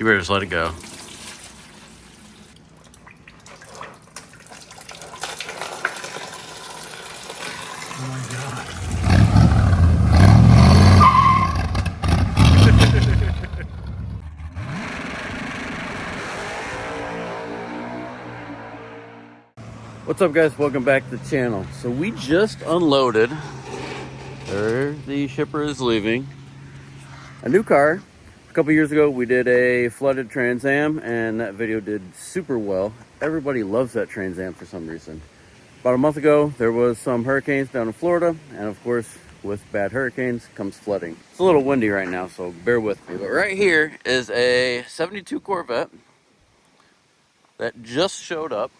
You better just let it go. Oh my God. What's up, guys? Welcome back to the channel. So we just unloaded, or the shipper is leaving, a new car. A couple years ago we did a flooded Trans Am, and that video did super well. Everybody loves that Trans Am for some reason. About a month ago there was some hurricanes down in Florida, and of course with bad hurricanes comes flooding. It's a little windy right now, so bear with me. But right here is a 72 Corvette that just showed up.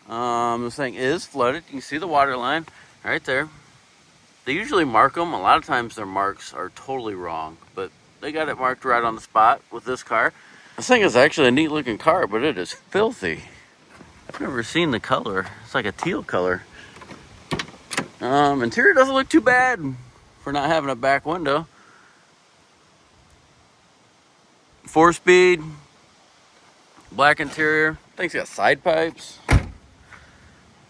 This thing is flooded. You can see the water line right there. They usually mark them. A lot of times their marks are totally wrong, but they got it marked right on the spot with this car. This thing is actually a neat looking car, but it is filthy. I've never seen the color. It's like a teal color. Interior doesn't look too bad for not having a back window. 4-speed, black interior. Thing's got side pipes. You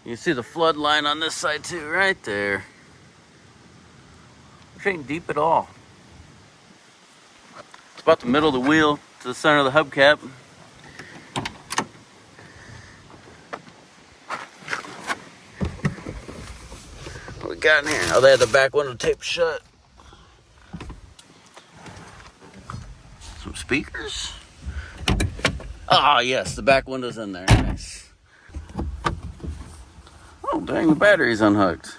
can see the flood line on this side too, right there. Which ain't deep at all. It's about the middle of the wheel to the center of the hubcap. What we got in here? Oh, they had the back window taped shut. Some speakers. Ah, yes, the back window's in there. Nice. Oh, dang, the battery's unhooked.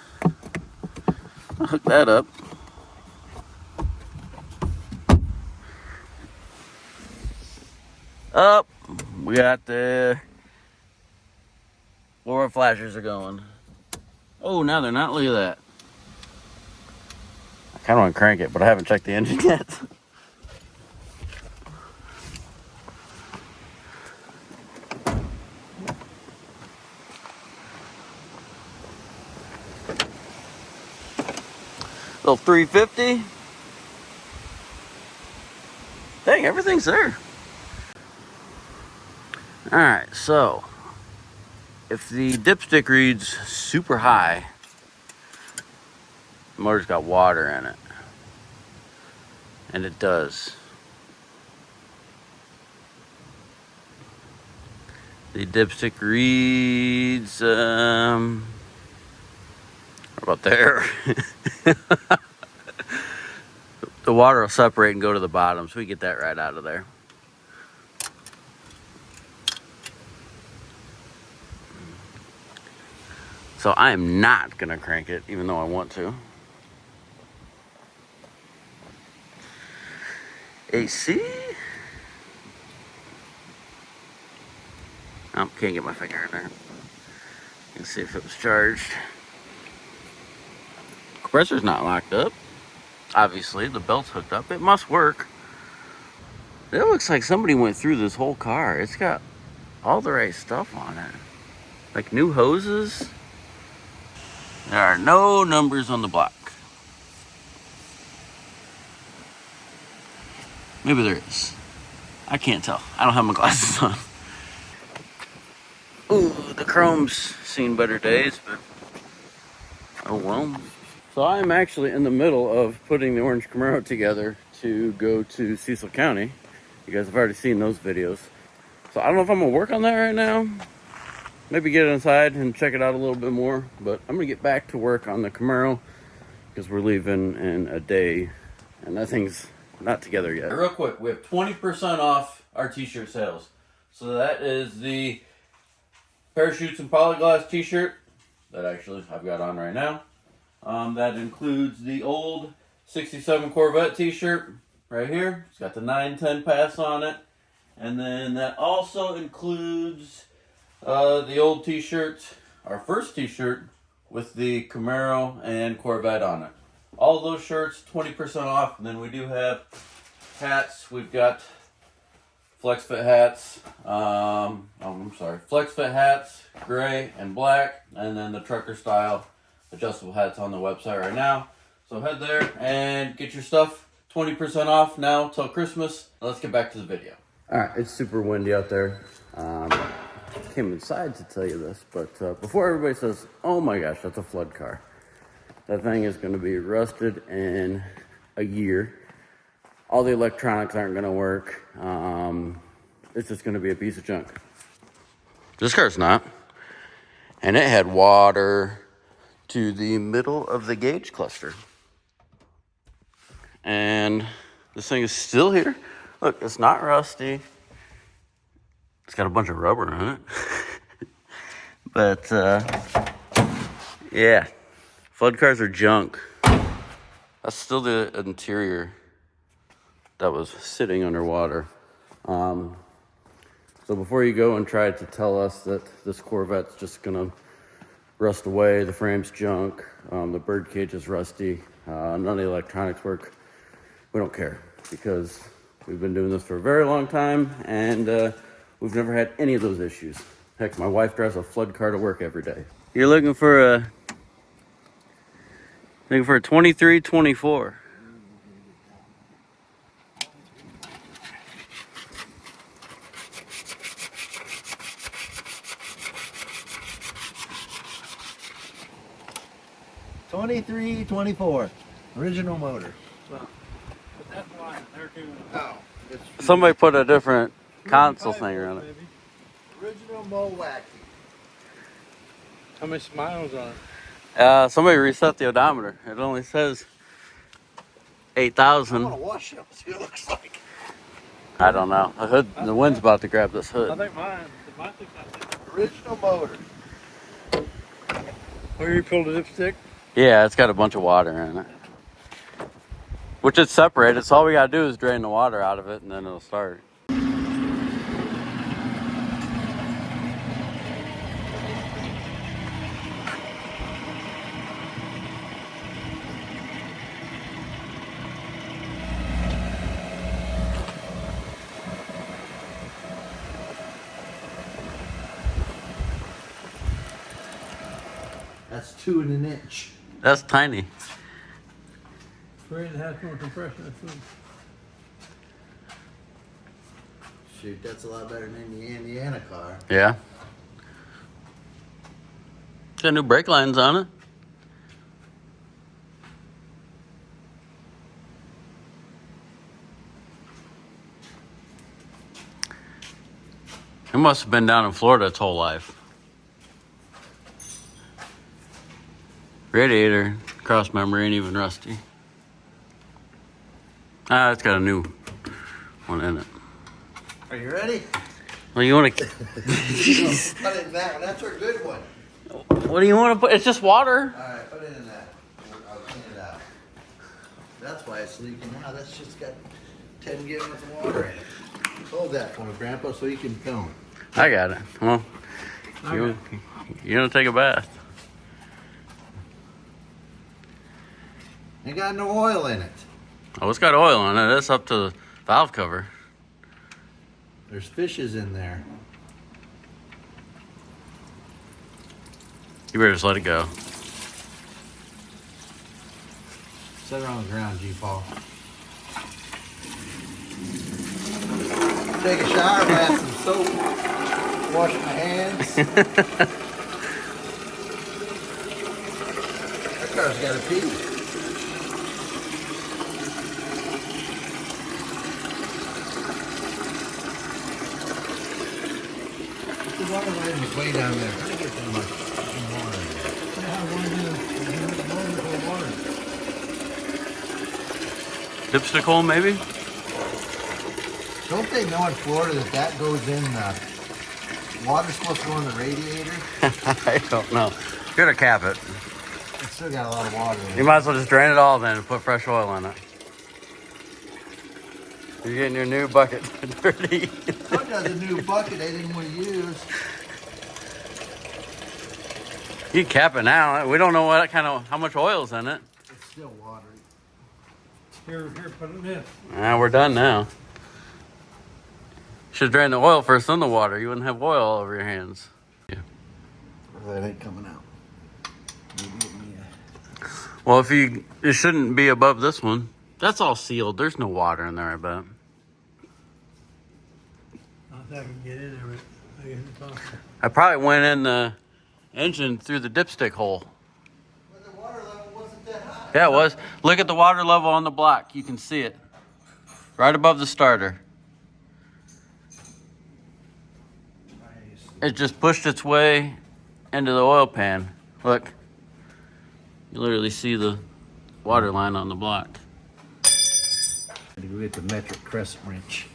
I'll hook that up. Up. We got the floor flashers are going. Oh, now they're not. Look at that. I kind of want to crank it, but I haven't checked the engine yet. Little 350. Dang, everything's there. Alright, so if the dipstick reads super high, the motor's got water in it. And it does. The dipstick reads about there. The water will separate and go to the bottom, so we get that right out of there. So I am not gonna crank it, even though I want to. AC? Oh, can't get my finger in there. Let's see if it was charged. Compressor's not locked up. Obviously, the belt's hooked up. It must work. It looks like somebody went through this whole car. It's got all the right stuff on it. Like new hoses. There are no numbers on the block. Maybe there is. I can't tell. I don't have my glasses on. Ooh, the chrome's seen better days, but oh well. So I'm actually in the middle of putting the orange Camaro together to go to Cecil County. You guys have already seen those videos. So I don't know if I'm gonna work on that right now. Maybe get it inside and check it out a little bit more. But I'm gonna get back to work on the Camaro because we're leaving in a day and that thing's not together yet. Real quick, we have 20% off our t-shirt sales. So that is the Parachutes and Polyglass t-shirt that actually I've got on right now. That includes the old 67 Corvette t-shirt right here. It's got the 910 pass on it. And then that also includes the old t-shirt, our first t-shirt with the Camaro and Corvette on it. All those shirts, 20% off. And then we do have hats. We've got flex fit hats. Flex fit hats, gray and black. And then the trucker style adjustable hats on the website right now. So head there and get your stuff 20% off now till Christmas. Let's get back to the video. All right, it's super windy out there. Came inside to tell you this, but before everybody says, oh my gosh, that's a flood car. That thing is going to be rusted in a year. All the electronics aren't going to work. It's just going to be a piece of junk. This car's not. And it had water to the middle of the gauge cluster. And this thing is still here. Look, it's not rusty. It's got a bunch of rubber on it. But, yeah. Flood cars are junk. That's still the interior that was sitting underwater. So before you go and try to tell us that this Corvette's just gonna rust away, the frame's junk, the bird cage is rusty, none of the electronics work, we don't care, because we've been doing this for a very long time, and we've never had any of those issues. Heck, my wife drives a flood car to work every day. You're looking for a 2324. $23.24. Original motor. Well, but that's why they're doing it. Oh, Somebody put a different console thing around it. original Mo Wacky. How many miles on it? Somebody reset the odometer. It only says I 8,000. want to wash it. See what it looks like. I don't know. The wind's about to grab this I hood. think mine thinks I think. Original motor. Where you pulled the dipstick? Yeah, it's got a bunch of water in it. Which is separated, so all we gotta do is drain the water out of it and then it'll start. That's 2 1/2. That's tiny. 3.5 more compression. That's good. Shoot, that's a lot better than the Indiana car. Yeah. It's got new brake lines on it. It must have been down in Florida its whole life. Radiator, cross member ain't even rusty. It's got a new one in it. Are you ready? Well, you want to? Put it in that one. That's our good one. What do you want to put? It's just water. All right, put it in that. I'll clean it out. That's why it's leaking now. That's just got 10 gallons of water in it. Hold that for me, Grandpa, so you can film. I got it. Well, you're gonna take a bath. Ain't got no oil in it. Oh, it's got oil on it. It's up to the valve cover. There's fishes in there. You better just let it go. Set it on the ground, G-Paul. Take a shower, bath, some soap. Wash my hands. That car's got to pee. The water line was way down there. How did I get that much water in there? Dipstick hole, maybe? Don't they know in Florida that goes in water's supposed to go in the radiator? I don't know. You're gonna cap it. It's still got a lot of water in it. You might as well just drain it all then and put fresh oil in it. You're getting your new bucket dirty. What does a new bucket they didn't want to use? You can cap it now. We don't know how much oil's in it. It's still watery. Here, put it in this. We're done now. Should drain the oil first, then the water. You wouldn't have oil all over your hands. Yeah. That ain't coming out. Well, it shouldn't be above this one. That's all sealed. There's no water in there, I bet. I can get in there, but I guess it's possible. I probably went in the engine through the dipstick hole. But the water level wasn't that high. Yeah, it was. Look at the water level on the block. You can see it. Right above the starter. Nice. It just pushed its way into the oil pan. Look. You literally see the water line on the block. To go get the metric crescent wrench.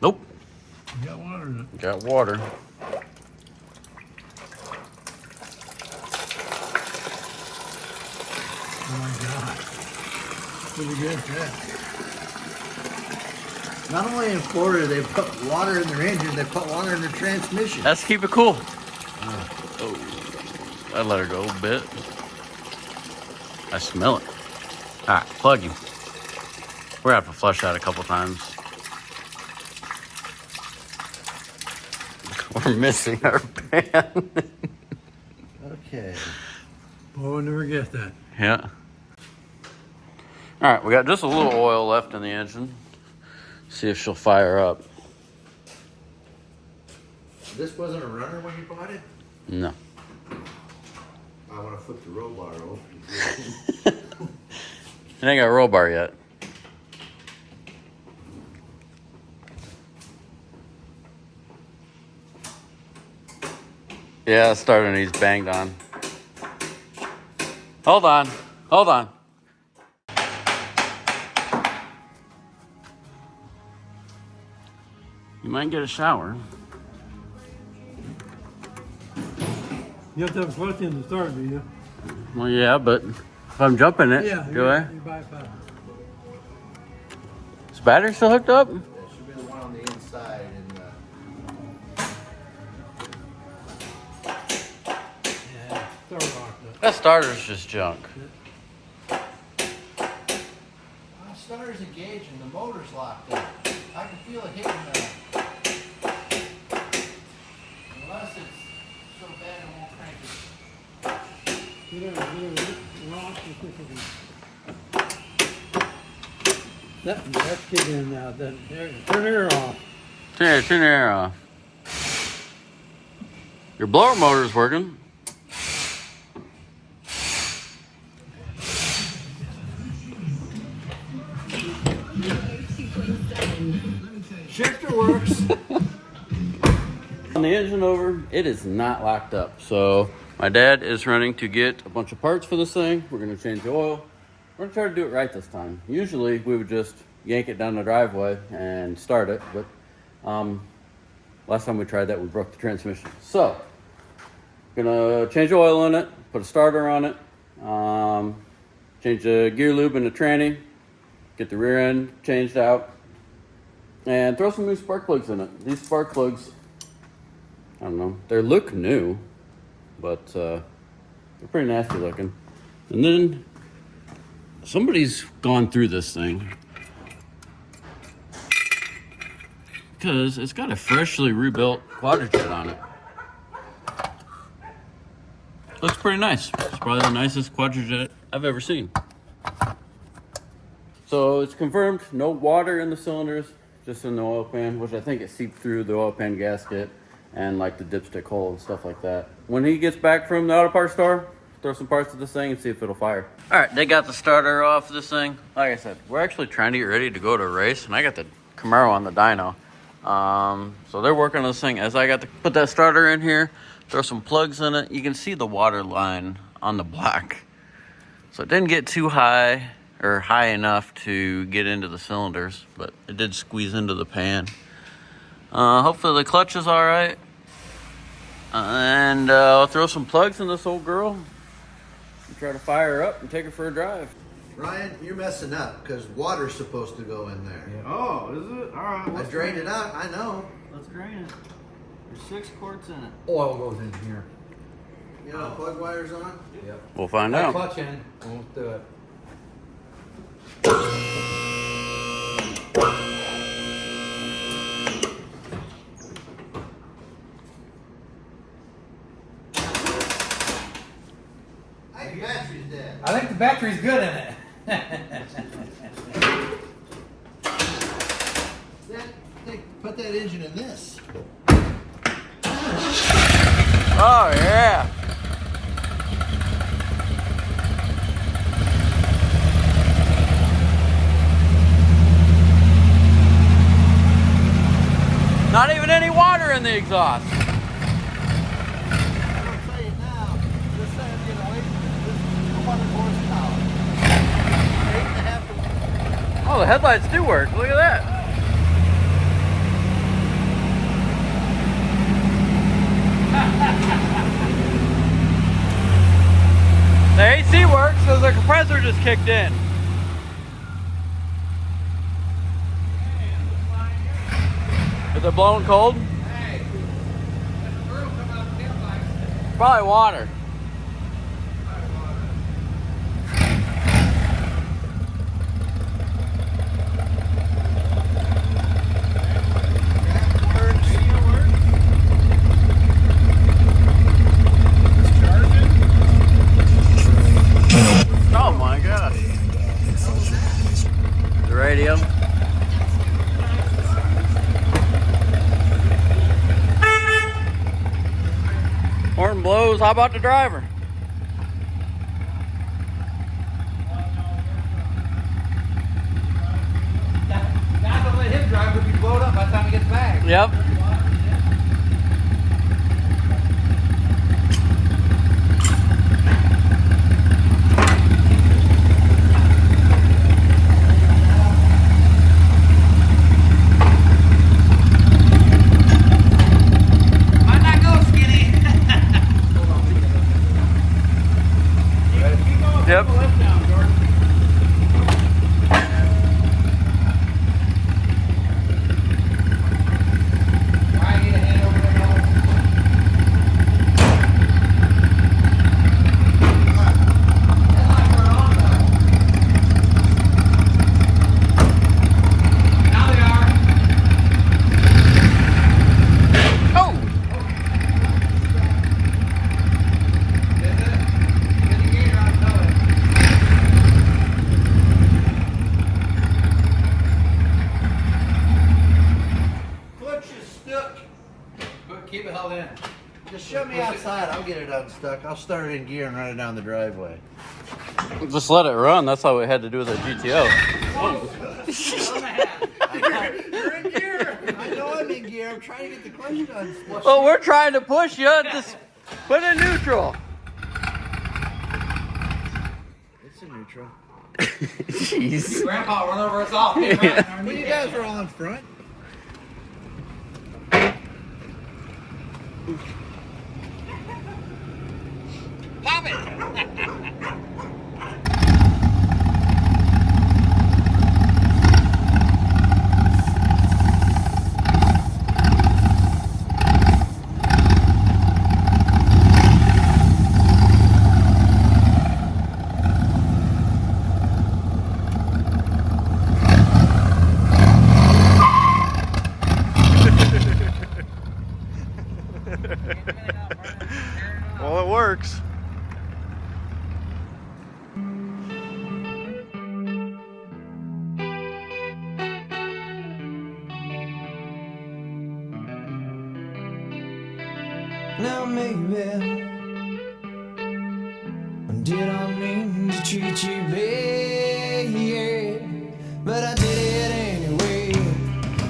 Nope. You got water in it. Got water. Oh my God. Pretty good, yeah. Not only in Florida, they put water in their engine, they put water in their transmission. Let's keep it cool. Oh, I let her go a bit. I smell it. All right, plug him. We're gonna have to flush that a couple times. We're missing our pan. Okay. Boy, I never guessed that. Yeah. All right, we got just a little oil left in the engine. See if she'll fire up. This wasn't a runner when you bought it? No. I want to flip the roll bar over. It ain't got a roll bar yet. Yeah, the starter needs banged on. Hold on. Hold on. You might get a shower. You have to have a clutch in the start, do you? Well, yeah, but if I'm jumping it, do I? You buy five. Is the battery still hooked up? There should be the one on the inside. Yeah, start locked up. That starter's just junk. My starter's engaged and the motor's locked up. I can feel it hitting that. Unless it's so bad it won't crank it. Get in, lock and that's kicking in now. Then turn the air off. Turn the air off. Your blower motor's working. Shifter works. On the engine over, it is not locked up. So my dad is running to get a bunch of parts for this thing. We're gonna change the oil. We're gonna try to do it right this time. Usually we would just yank it down the driveway and start it, but last time we tried that, we broke the transmission. So, gonna change the oil in it, put a starter on it, change the gear lube in the tranny, get the rear end changed out, and throw some new spark plugs in it. These spark plugs, I don't know, they look new, but they're pretty nasty looking. And then somebody's gone through this thing because it's got a freshly rebuilt quadrijet on it. Looks pretty nice. It's probably the nicest quadrijet I've ever seen. So it's confirmed no water in the cylinders, just in the oil pan, which I think it seeped through the oil pan gasket and like the dipstick hole and stuff like that. When he gets back from the auto parts store, throw some parts to this thing and see if it'll fire. All right, they got the starter off this thing. Like I said, we're actually trying to get ready to go to a race, and I got the Camaro on the dyno. So they're working on this thing as I got to put that starter in here, throw some plugs in it. You can see the water line on the block. So it didn't get too high or high enough to get into the cylinders, but it did squeeze into the pan. Hopefully the clutch is all right. And I'll throw some plugs in this old girl and try to fire her up and take her for a drive. Ryan, you're messing up because water's supposed to go in there. Yeah. Oh, is it? All right. I drained it out, I know. Let's drain it. There's 6 quarts in it. Oil goes in here. You know, plug wires on? Yep. We'll find That out. clutch in won't do it. I the battery's dead. I think the battery's good in it. Put that engine in this. Oh yeah. Not even any water in the exhaust. I'm gonna tell you now, this thing is getting away from this. This is 200 horsepower. 8.5 to 1. Oh, the headlights do work. Look at that. The AC works because the compressor just kicked in. Is it blowing cold? Hey, there's a girl coming out the tailpipe. Probably water. Oh my gosh. The radio. Horn blows. How about the driver? Not gonna let him drive, he'll be blown up by the time he gets back. Yep. Might not go skinny. Keep going. Yep. Put the lift down, Jordan. I need a hand over the nose. Headlights are on, though. Now they are. Oh! Get the gator on the belly. Clutch is stuck. But keep it held in. Just show me outside. I'll get it unstuck. I'll start it in gear and run it down the driveway. Just let it run. That's how we had to do with the GTO. You're in gear. I know I'm in gear. I'm trying to get the clutch unstuck. Well, we're trying to push you. Just put it in neutral. It's in neutral. Jeez. Grandpa run over us all. Yeah. Well, you guys are all in front. Pop it! Well, it works. Now maybe did I mean to treat you bad, but I did it anyway.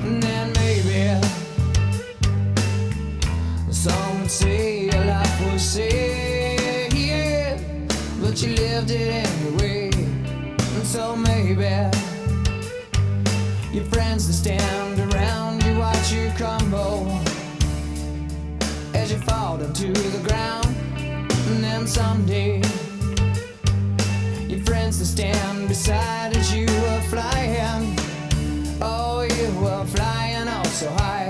And then maybe some would say your life was sad, but you lived it anyway. And so maybe your friends that stand around you watch you crumble as you fall down to the ground. And then someday your friends that stand beside as you were flying, oh, you were flying oh so high.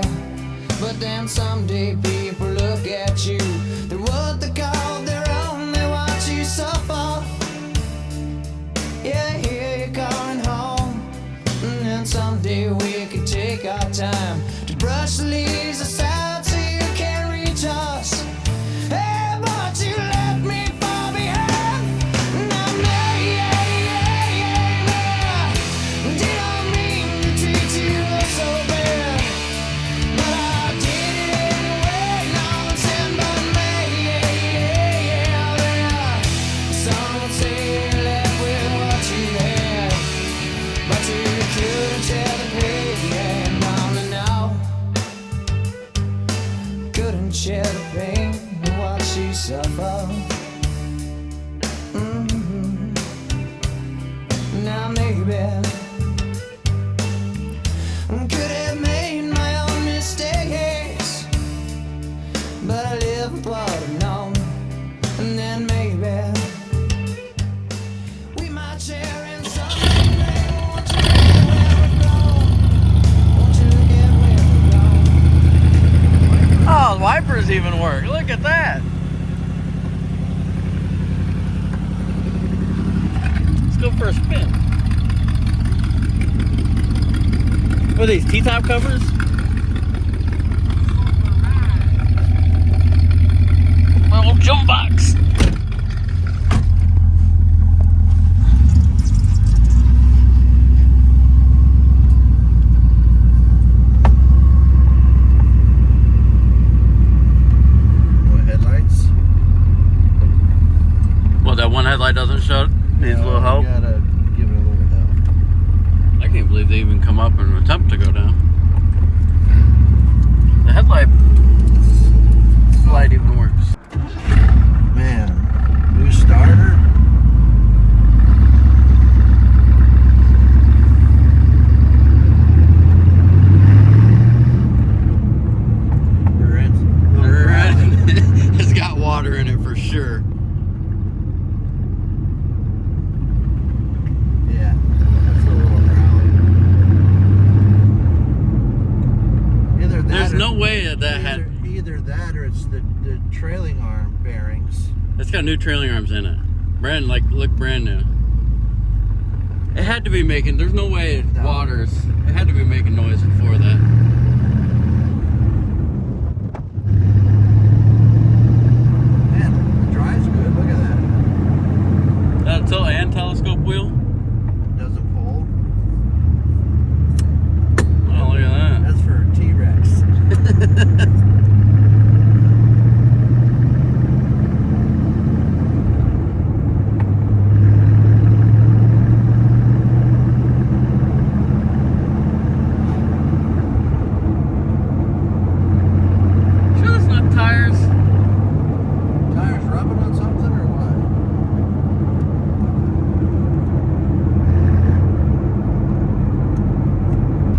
But then someday people look at you, they're what they call their own, they watch you suffer. Yeah, here you're coming home. And then someday we could take our time to brush the leaves aside so you can reach us. Hey, but you left me far behind. Now maybe could have made my own mistakes, but I live what I've known. And then maybe we might share in something. Won't you get where we're going? Won't you get where we're going? Oh, the wipers even work. Look at that. Let's go for a spin. What are these, Tic ToK covers? Little jump box. What, headlights? Well, that one headlight doesn't show. Needs a little help. You gotta give it a little help. I can't believe they even come up and attempt to go down. The headlight light even works. Man, new starter. It's got water in it for sure. Yeah, that's a little rally. Either that There's or, no way that had. either that or it's the trailing arm bearings. It's got new trailing arms in it. Look brand new. It had to be making. There's no way No. waters. It had to be making noise before that. Man, the drive's good. Look at that. That tilt and telescope wheel. Doesn't pull. Oh, look at that. That's for T-Rex. Sure, that's not tires. Tires rubbing on something or what?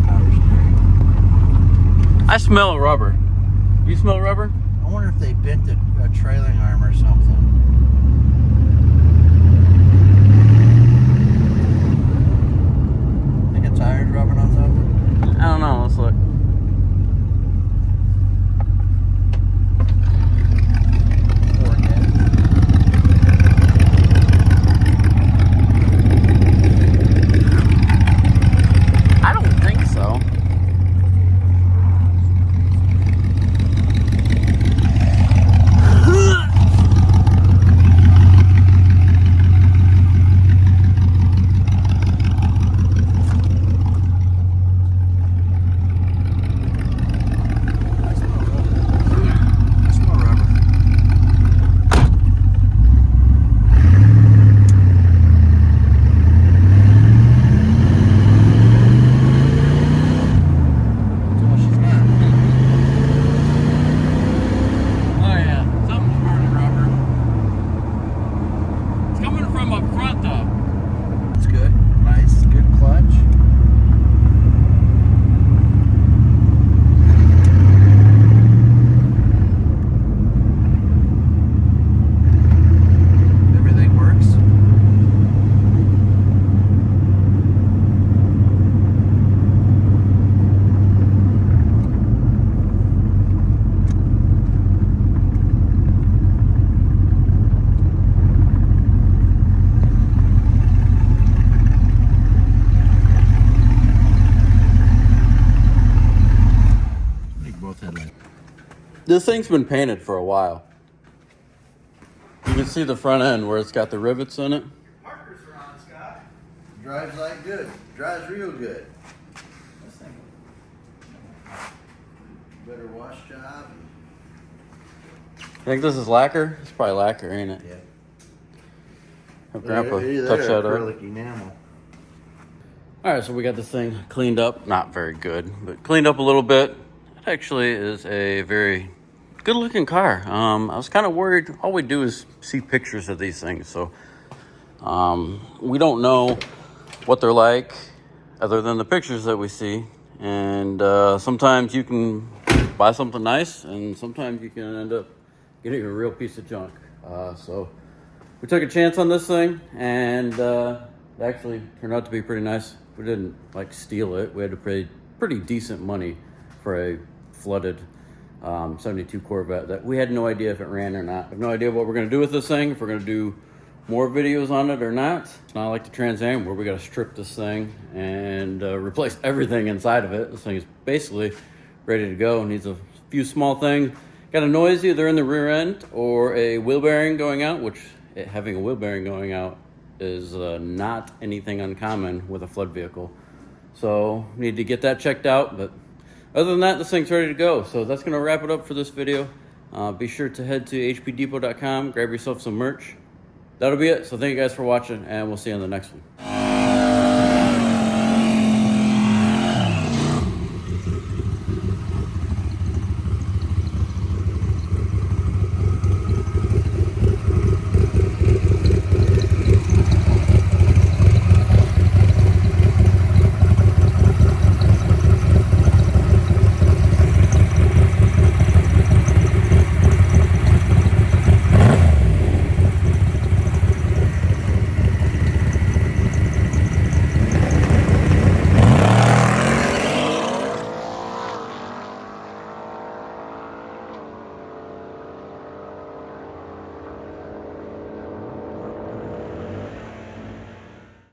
Power steering. I smell rubber. You smell rubber? I wonder if they bent a trailing arm or something. Think a tire's rubbing on something? I don't know. Let's look. Or dead. I don't think so. I smell rubber. That's all she's got. Oh yeah, something's burning rubber. It's coming from up front though. It's good. Nice. Good clutch. Everything works. I think both headlights. This thing's been painted for a while. You can see the front end where it's got the rivets in it. Markers are on, Scott. Drives like good. Drives real good. Better wash job. I think this is lacquer. It's probably lacquer, ain't it? Yeah. Have Grandpa Either touch that that or up. acrylic enamel. All right, so we got this thing cleaned up. Not very good, but cleaned up a little bit. It actually is a very good-looking car. I was kind of worried. All we do is see pictures of these things, so we don't know what they're like other than the pictures that we see. And sometimes you can buy something nice, and sometimes you can end up getting a real piece of junk. So we took a chance on this thing, and it actually turned out to be pretty nice. We didn't like steal it. We had to pay pretty decent money for a flooded 72 Corvette that we had no idea if it ran or not. I have no idea what we're going to do with this thing, if we're going to do more videos on it or not. It's not like the Trans Am where we got to strip this thing and replace everything inside of it. This thing is basically ready to go. It needs a few small things. Got a noise either in the rear end or a wheel bearing going out, which having a wheel bearing going out is not anything uncommon with a flood vehicle. So need to get that checked out, but other than that, this thing's ready to go. So that's going to wrap it up for this video. Be sure to head to hpdepot.com, grab yourself some merch. That'll be it. So thank you guys for watching, and we'll see you on the next one.